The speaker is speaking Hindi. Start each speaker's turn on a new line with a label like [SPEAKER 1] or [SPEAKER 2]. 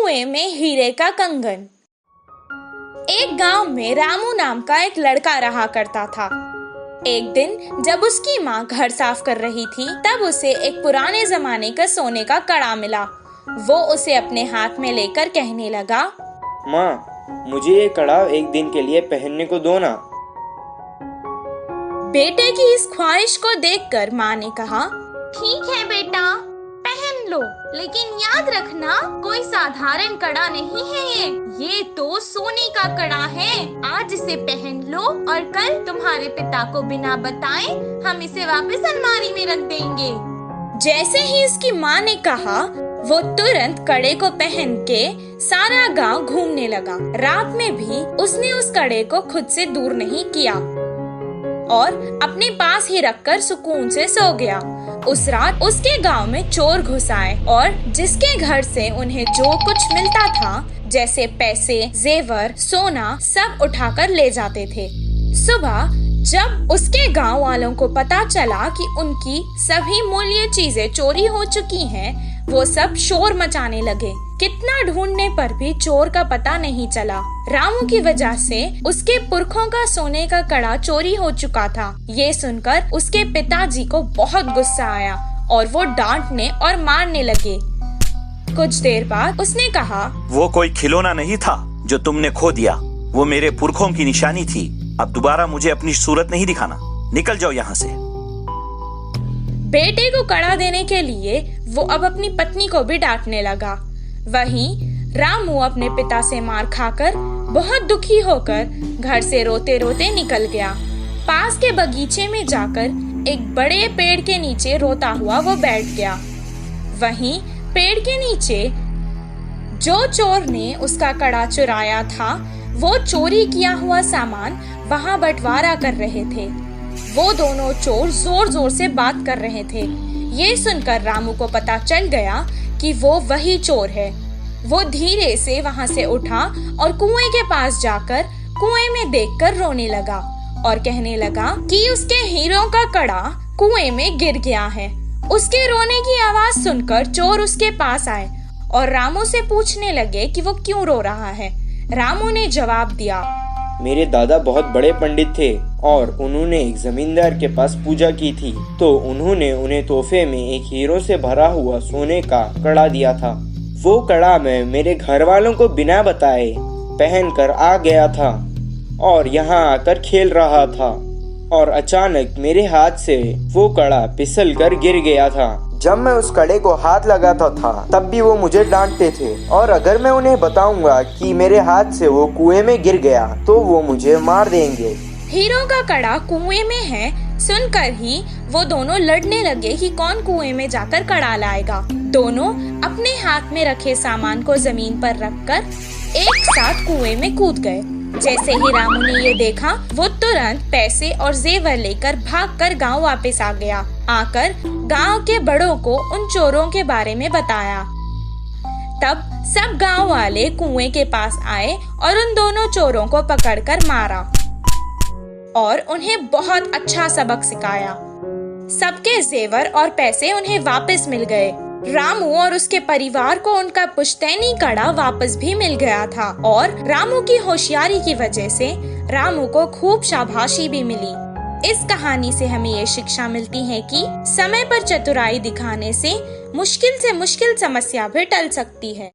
[SPEAKER 1] कुएं में हीरे का कंगन। एक गांव में रामू नाम का एक लड़का रहा करता था। एक दिन जब उसकी माँ घर साफ कर रही थी, तब उसे एक पुराने जमाने का सोने का कड़ा मिला। वो उसे अपने हाथ में लेकर कहने लगा,
[SPEAKER 2] माँ, मुझे ये कड़ा एक दिन के लिए पहनने को दो ना।
[SPEAKER 1] बेटे की इस ख्वाहिश को देखकर माँ ने कहा,
[SPEAKER 3] ठीक है बेटा, पहन लो, लेकिन याद रखना कोई साधारण कड़ा नहीं है। ये तो सोने का कड़ा है। आज इसे पहन लो और कल तुम्हारे पिता को बिना बताए हम इसे वापस अलमारी में रख देंगे।
[SPEAKER 1] जैसे ही इसकी माँ ने कहा, वो तुरंत कड़े को पहन के सारा गांव घूमने लगा। रात में भी उसने उस कड़े को खुद से दूर नहीं किया और अपने पास ही रखकर सुकून से सो गया। उस रात उसके गांव में चोर घुस आए और जिसके घर से उन्हें जो कुछ मिलता था, जैसे पैसे, जेवर, सोना, सब उठाकर ले जाते थे। सुबह जब उसके गांव वालों को पता चला कि उनकी सभी मूल्य चीजें चोरी हो चुकी हैं, वो सब शोर मचाने लगे। कितना ढूंढने पर भी चोर का पता नहीं चला। रामू की वजह से उसके पुरखों का सोने का कड़ा चोरी हो चुका था। ये सुनकर उसके पिताजी को बहुत गुस्सा आया और वो डांटने और मारने लगे। कुछ देर बाद उसने कहा,
[SPEAKER 4] वो कोई खिलौना नहीं था जो तुमने खो दिया। वो मेरे पुरखों की निशानी थी। अब दोबारा मुझे अपनी सूरत नहीं दिखाना। निकल जाओ यहाँ से।
[SPEAKER 1] बेटे को कड़ा देने के लिए वो अब अपनी पत्नी को भी डांटने लगा। वहीं रामू अपने पिता से मार खाकर बहुत दुखी होकर घर से रोते रोते निकल गया। पास के बगीचे में जाकर एक बड़े पेड़ के नीचे रोता हुआ वो बैठ गया। वहीं पेड़ के नीचे जो चोर ने उसका कड़ा चुराया था, वो चोरी किया हुआ सामान वहां बंटवारा कर रहे थे। वो दोनों चोर जोर जोर से बात कर रहे थे। ये सुनकर रामू को पता चल गया कि वो वही चोर है। वो धीरे से वहां से उठा और कुएं के पास जाकर कुएं में देखकर रोने लगा और कहने लगा कि उसके हीरों का कड़ा कुएं में गिर गया है। उसके रोने की आवाज सुनकर चोर उसके पास आए और रामू से पूछने लगे कि वो क्यों रो रहा है। रामू ने जवाब दिया,
[SPEAKER 2] मेरे दादा बहुत बड़े पंडित थे और उन्होंने एक जमींदार के पास पूजा की थी, तो उन्होंने उन्हें तोहफे में एक हीरो से भरा हुआ सोने का कड़ा दिया था। वो कड़ा मैं मेरे घर वालों को बिना बताए पहनकर आ गया था और यहाँ आकर खेल रहा था और अचानक मेरे हाथ से वो कड़ा फिसल कर गिर गया था। जब मैं उस कड़े को हाथ लगाता था तब भी वो मुझे डांटते थे और अगर मैं उन्हें बताऊंगा कि मेरे हाथ से वो कुएं में गिर गया तो वो मुझे मार देंगे।
[SPEAKER 1] हीरो का कड़ा कुएं में है सुनकर ही वो दोनों लड़ने लगे कि कौन कुएं में जाकर कड़ा लाएगा। दोनों अपने हाथ में रखे सामान को जमीन पर रखकर एक साथ कुएं में कूद गए। जैसे ही रामू ने ये देखा, वो तुरंत पैसे और जेवर लेकर भागकर गांव वापस आ गया। आकर गांव के बड़ों को उन चोरों के बारे में बताया। तब सब गांव वाले कुएं के पास आए और उन दोनों चोरों को पकड़कर मारा और उन्हें बहुत अच्छा सबक सिखाया। सबके जेवर और पैसे उन्हें वापस मिल गए। रामू और उसके परिवार को उनका पुश्तैनी कड़ा वापस भी मिल गया था और रामू की होशियारी की वजह से रामू को खूब शाबाशी भी मिली। इस कहानी से हमें ये शिक्षा मिलती है कि समय पर चतुराई दिखाने से मुश्किल समस्या भी टल सकती है।